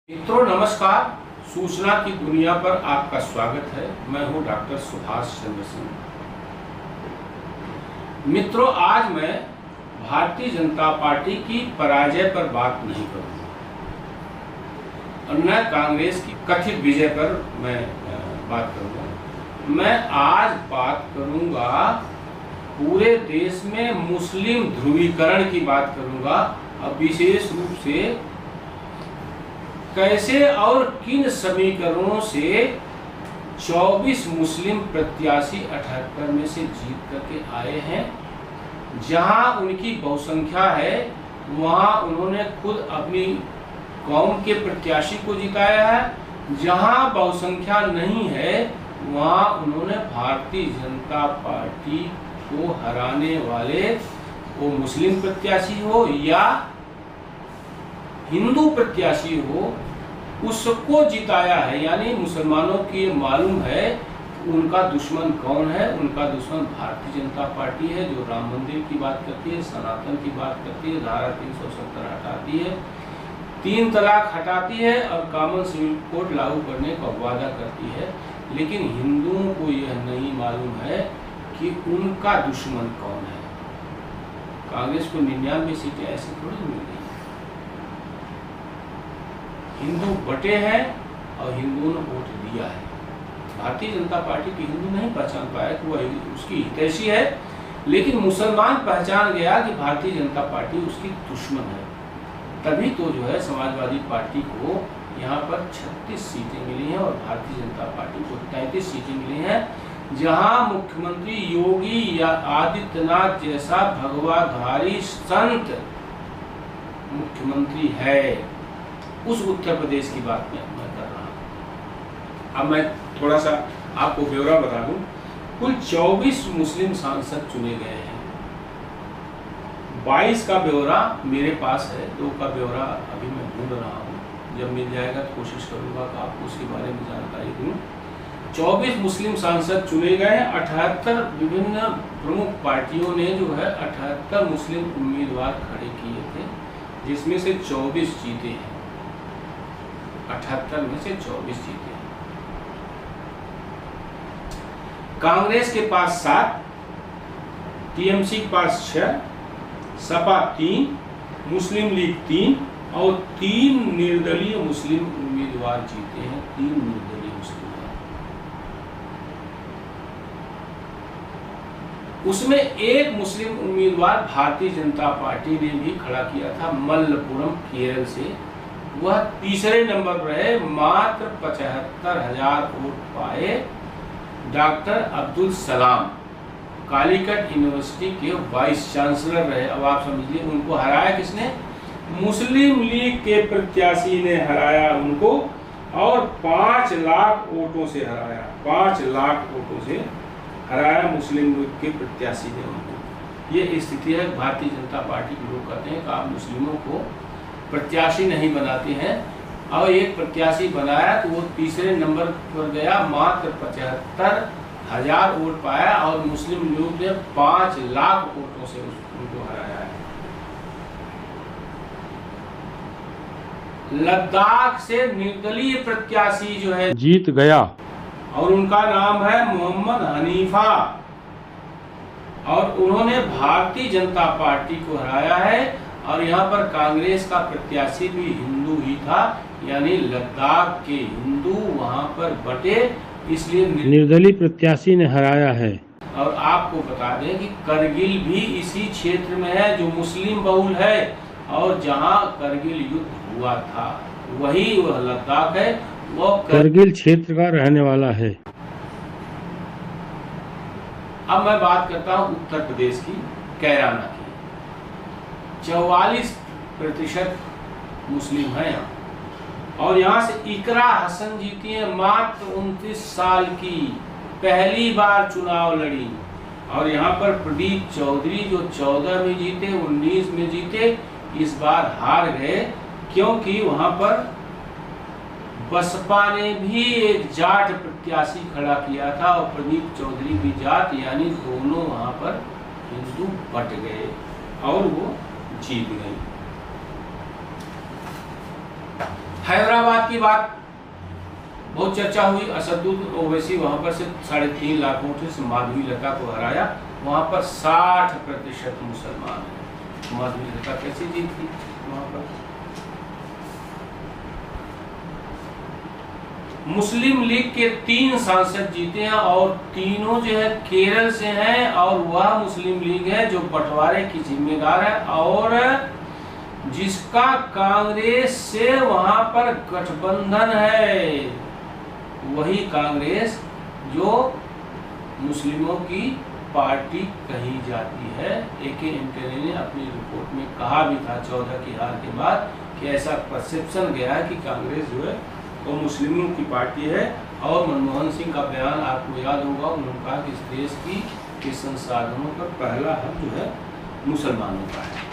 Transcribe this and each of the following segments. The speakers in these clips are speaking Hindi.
मित्रों नमस्कार। सूचना की दुनिया पर आपका स्वागत है। मैं हूं डॉक्टर सुभाष चंद्र सिंह। मित्रों, आज मैं भारतीय जनता पार्टी की पराजय पर बात नहीं करूंगा और न कांग्रेस की कथित विजय पर मैं बात करूंगा। मैं आज बात करूंगा पूरे देश में मुस्लिम ध्रुवीकरण की बात करूंगा और विशेष रूप से कैसे और किन समीकरणों से 24 मुस्लिम प्रत्याशी 78 में से जीत करके आए हैं। जहां उनकी बहुसंख्या है वहां उन्होंने खुद अपनी कौम के प्रत्याशी को जिताया है। जहां बहुसंख्या नहीं है वहां उन्होंने भारतीय जनता पार्टी को हराने वाले वो मुस्लिम प्रत्याशी हो या हिंदू प्रत्याशी हो उसको जिताया है। यानी मुसलमानों की मालूम है उनका दुश्मन कौन है। उनका दुश्मन भारतीय जनता पार्टी है जो राम मंदिर की बात करती है, सनातन की बात करती है, धारा 370 हटाती है, 3 तलाक हटाती है और कॉमन सिविल कोड लागू करने का वादा करती है। लेकिन हिंदुओं को यह नहीं मालूम है कि उनका दुश्मन कौन है। कांग्रेस को 99 सीटें ऐसी थोड़ी मिल गई। हिंदू बटे हैं और हिंदुओं ने वोट दिया है। भारतीय जनता पार्टी की हिंदू नहीं पहचान पाया कि वह उसकी हितैषी है, लेकिन मुसलमान पहचान गया कि भारतीय जनता पार्टी उसकी दुश्मन है। तभी तो जो है समाजवादी पार्टी को यहाँ पर 36 सीटें मिली हैं और भारतीय जनता पार्टी को 33 सीटें मिली हैं। जहाँ मुख्यमंत्री योगी या आदित्यनाथ जैसा भगवाधारी संत मुख्यमंत्री है, उस उत्तर प्रदेश की बात मैं कर रहा हूँ। अब मैं थोड़ा सा आपको ब्यौरा बता दूं। कुल 24 मुस्लिम सांसद चुने गए हैं। 22 का ब्यौरा मेरे पास है, 2 का ब्यौरा अभी मैं ढूंढ रहा हूँ। जब मिल जाएगा तो कोशिश करूंगा कि आपको उसके बारे में जानकारी दूं। 24 मुस्लिम सांसद चुने गए। 78 विभिन्न प्रमुख पार्टियों ने जो है 78 मुस्लिम उम्मीदवार खड़े किए थे, जिसमें से 24 जीते हैं। 78 में से 24 जीते हैं। कांग्रेस के पास 7, टीएमसी के पास 6, सपा 3, मुस्लिम लीग 3 और 3 निर्दलीय मुस्लिम उम्मीदवार जीते हैं। 3 निर्दलीय मुस्लिम, उसमें एक मुस्लिम उम्मीदवार भारतीय जनता पार्टी ने भी खड़ा किया था, मल्लपुरम केरल से। वह तीसरे नंबर पर रहे, मात्र 75,000 वोट पाए। डॉक्टर अब्दुल सलाम कालीकट यूनिवर्सिटी के वाइस चांसलर रहे। अब आप समझिए उनको हराया किसने? मुस्लिम लीग के प्रत्याशी ने हराया उनको और 5 लाख वोटों से हराया। 5 लाख वोटों से हराया मुस्लिम लीग के प्रत्याशी ने उनको। ये स्थिति है। भारतीय जनता पार्टी के लोग कहते हैं कि आप मुस्लिमों को प्रत्याशी नहीं बनाते हैं और एक प्रत्याशी बनाया तो वो तीसरे नंबर पर गया, मात्र 75,000 वोट पाया और मुस्लिम लीग ने 5 लाख वोटों से उनको हराया है। लद्दाख से निर्दलीय प्रत्याशी जो है जीत गया और उनका नाम है मोहम्मद हनीफा और उन्होंने भारतीय जनता पार्टी को हराया है। और यहाँ पर कांग्रेस का प्रत्याशी भी हिंदू ही था, यानी लद्दाख के हिंदू वहाँ पर बटे, इसलिए निर्दलीय प्रत्याशी ने हराया है। और आपको बता दें कि करगिल भी इसी क्षेत्र में है जो मुस्लिम बहुल है और जहाँ करगिल युद्ध हुआ था वही वह लद्दाख है। वो करगिल क्षेत्र का रहने वाला है। अब मैं बात करता हूँ उत्तर प्रदेश की, कैराना की। 44% मुस्लिम हैं यहाँ और यहाँ से इकरा हसन जीती है, मात्र 29 साल की, पहली बार चुनाव लड़ी। और यहाँ पर प्रदीप चौधरी जो 14 में जीते, 19 में जीते, इस बार हार गए क्योंकि वहाँ पर बसपा ने भी एक जाट प्रत्याशी खड़ा किया था और प्रदीप चौधरी भी जाट, यानी दोनों वहाँ पर हिंदू बट गए और वो जीत गई। हैदराबाद की बात बहुत चर्चा हुई। असदुद्दीन ओवैसी वहां पर से 3.5 लाख वोटों से माधवी लता को हराया। वहां पर 60% मुसलमान हैं। माधवी लता कैसे जीती वहां पर? मुस्लिम लीग के 3 सांसद जीते हैं और तीनों जो है केरल से हैं, और वह मुस्लिम लीग है जो बंटवारे की जिम्मेदार है और जिसका कांग्रेस से वहां पर गठबंधन है। वही कांग्रेस जो मुस्लिमों की पार्टी कही जाती है। ए.के. एंटनी ने अपनी रिपोर्ट में कहा भी था 14 की हार के बाद कि ऐसा परसेप्शन गया है कि कांग्रेस जो है वो मुस्लिमों की पार्टी है। और मनमोहन सिंह का बयान आपको याद होगा, उन्होंने कहा कि इस देश के संसाधनों पर पहला हक जो है मुसलमानों का है।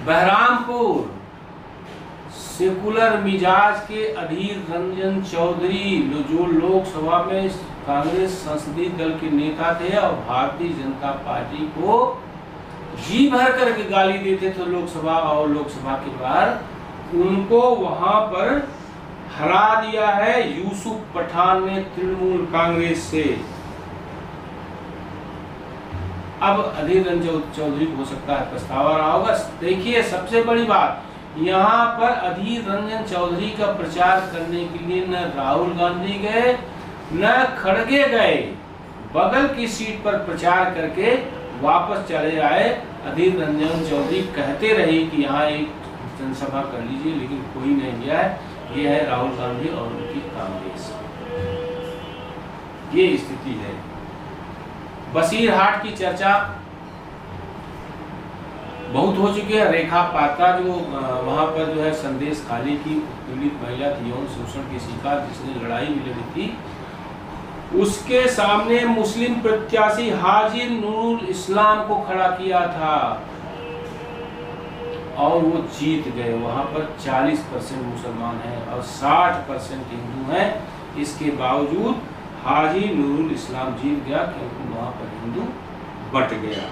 बहरामपुर सेकुलर मिजाज के अधीर रंजन चौधरी जो लोकसभा में कांग्रेस संसदीय दल के नेता थे और भारतीय जनता पार्टी को जी भर करके गाली देते थे लोकसभा और लोकसभा के बाहर, उनको वहां पर हरा दिया है यूसुफ पठान ने तृणमूल कांग्रेस से। अब अधीर रंजन चौधरी हो सकता है पछतावा रहा होगा। देखिए सबसे बड़ी बात, यहाँ पर अधीर रंजन चौधरी का प्रचार करने के लिए न राहुल गांधी गए न खड़गे गए, बगल की सीट पर प्रचार करके वापस चले आए। अधीर रंजन चौधरी कहते रहे कि यहाँ एक जनसभा कर लीजिए, लेकिन कोई नहीं गया है। ये है राहुल गांधी और उनकी कांग्रेस, ये स्थिति है। बसीरहाट की चर्चा बहुत हो चुकी है। रेखा पात्रा जो वहां पर जो है संदेश खाली की पीड़ित महिला थी, यौन शोषण की शिकार, जिसने लड़ाई में लड़ी थी, उसके सामने मुस्लिम प्रत्याशी हाजी नूरुल इस्लाम को खड़ा किया था और वो जीत गए। वहां पर 40% मुसलमान हैं और 60% हिंदू हैं। इसके बावजूद हाजी नूरुल इस्लाम जीत गया क्योंकि वहां पर हिंदू बट गया।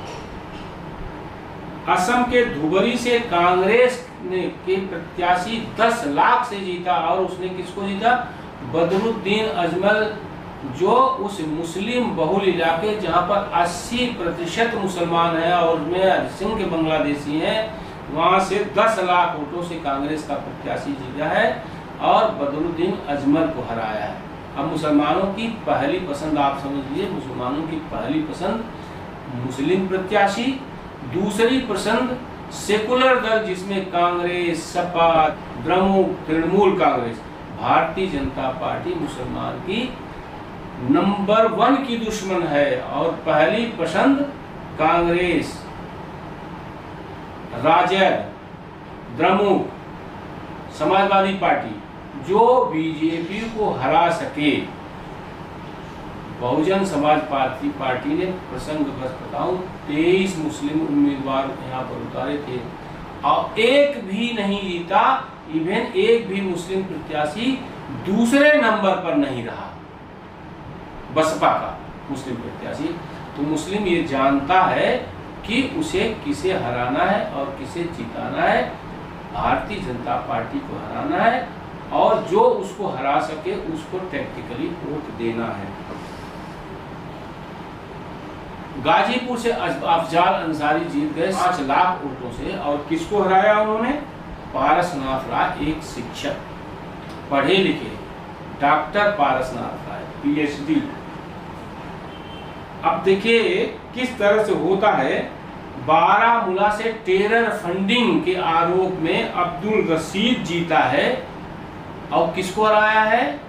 असम के धुबरी से कांग्रेस ने के प्रत्याशी 10 लाख से जीता और उसने किसको जीता? बदरुद्दीन अजमल, जो उस मुस्लिम बहुल इलाके जहां पर 80% मुसलमान हैं और उसमें सिंह के बांग्लादेशी हैं, वहां से 10 लाख वोटों से कांग्रेस का प्रत्याशी जीता है और बदरुद्दीन अजमल को हराया है। अब मुसलमानों की पहली पसंद आप समझ लीजिए, मुसलमानों की पहली पसंद मुस्लिम प्रत्याशी, दूसरी पसंद सेकुलर दल जिसमें कांग्रेस, सपा, द्रमुक, तृणमूल कांग्रेस, भारतीय जनता पार्टी मुसलमान की नंबर 1 की दुश्मन है और पहली पसंद कांग्रेस, राजद, द्रमुक, समाजवादी पार्टी जो बीजेपी को हरा सके। बहुजन समाज पार्टी ने प्रसंग बस बताऊं 23 मुस्लिम उम्मीदवार यहाँ पर उतारे थे और एक भी नहीं जीता। इवन एक भी मुस्लिम प्रत्याशी दूसरे नंबर पर नहीं रहा, बसपा का मुस्लिम प्रत्याशी। तो मुस्लिम ये जानता है कि उसे किसे हराना है और किसे जिताना है। भारतीय जनता पार्टी को हराना है और जो उसको हरा सके उसको टैक्टिकली वोट देना है। गाजीपुर से अफजाल अंसारी जीत गए 5 लाख वोटों से और किसको हराया उन्होंने? पारसनाथ राय, एक शिक्षक, पढ़े लिखे डॉक्टर पारसनाथ राय, पीएचडी। अब देखिए किस तरह से होता है। बारामूला से टेरर फंडिंग के आरोप में अब्दुल रशीद जीता है और किसको हराया है?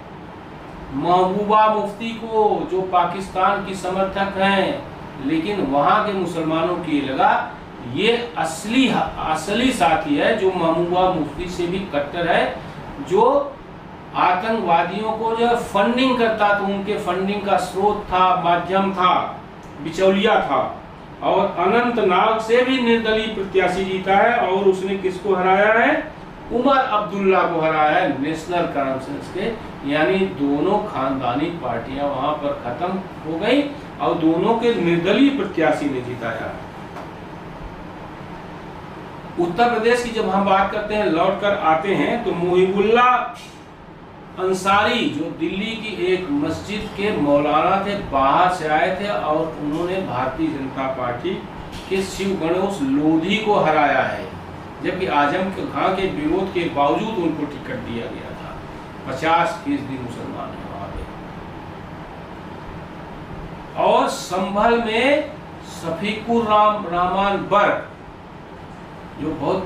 महबूबा मुफ्ती को, जो पाकिस्तान की समर्थक हैं। लेकिन वहां के मुसलमानों को ये लगा ये असली साथी है जो महबूबा मुफ्ती से भी कट्टर है, जो आतंकवादियों को जो फंडिंग करता, तो उनके फंडिंग का स्रोत था, माध्यम था, बिचौलिया था। और अनंतनाग से भी निर्दलीय प्रत्याशी जीता है और उसने किसको हराया है? उमर अब्दुल्ला को हराया है, नेशनल कॉन्फ्रेंस के। यानी दोनों खानदानी पार्टियां वहां पर खत्म हो गई और दोनों के निर्दलीय प्रत्याशी ने जिताया। उत्तर प्रदेश की जब हम बात करते हैं, लौट कर आते हैं, तो मुहिबुल्ला अंसारी जो दिल्ली की एक मस्जिद के मौलाना थे, बाहर से आए थे और उन्होंने भारतीय जनता पार्टी के शिव गणेश लोधी को हराया है, जबकि आजम खां के विरोध के बावजूद उनको टिकट दिया गया था। 50% मुसलमान है वहां पे। और संभल में शफीकुर रहमान बर्क जो बहुत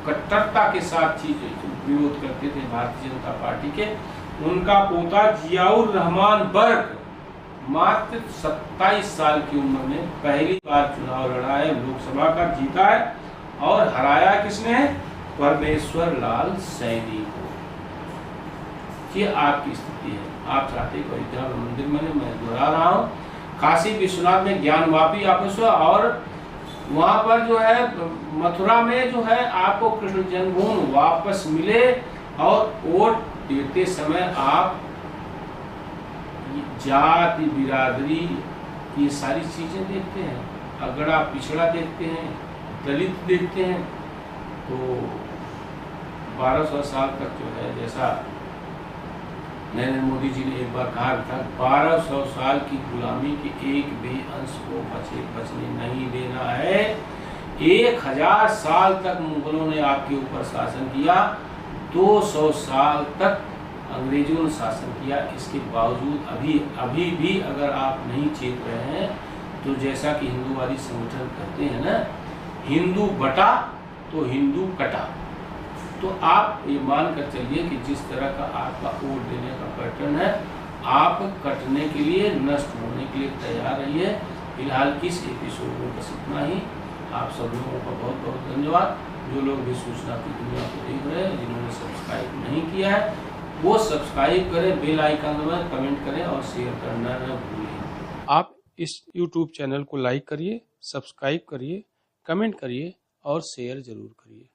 कट्टरता के साथ विरोध करते थे भारतीय जनता पार्टी के, उनका पोता जियाउर रहमान बर्क मात्र 27 साल की उम्र में पहली बार चुनाव लड़ा है, लोकसभा का जीता है और हराया किसने? परमेश्वर लाल सैनी को। ये आपकी स्थिति है। आप चाहते हैं अयोध्या मंदिर में, मैं दोहरा रहा हूँ, काशी विश्वनाथ में ज्ञानवापी आपस और वहां पर जो है मथुरा में जो है आपको कृष्ण जन्मभूमि वापस मिले, और वोट देते समय आप जाति बिरादरी ये सारी चीजें देखते हैं, अगड़ा पिछड़ा देखते हैं, दलित देखते हैं, तो 1200 साल तक जो है, जैसा नरेंद्र मोदी जी ने एक बार कहा था, 1200 साल की गुलामी के एक भी अंश को बचने नहीं देना है। 1000 साल तक मुगलों ने आपके ऊपर शासन किया, 200 साल तक अंग्रेजों ने शासन किया। इसके बावजूद अभी भी अगर आप नहीं चेत रहे हैं, तो जैसा कि हिंदूवादी संगठन कहते हैं ना, हिंदू बटा तो हिंदू कटा। तो आप ये मान कर चलिए कि जिस तरह का आपका वोट देने का पैटर्न है, आप कटने के लिए, नष्ट होने के लिए तैयार रहिए। फिलहाल इस एपिसोड में बस इतना ही। आप सब लोगों का बहुत बहुत धन्यवाद। जो लोग भी सूचना की दुनिया को देख रहे हैं, जिन्होंने सब्सक्राइब नहीं किया है, वो सब्सक्राइब करें, बेल आइकन दबाएं, कमेंट करें और शेयर करना न भूलें। आप इस YouTube चैनल को लाइक करिए, सब्सक्राइब करिए, कमेंट करिए और शेयर जरूर करिए।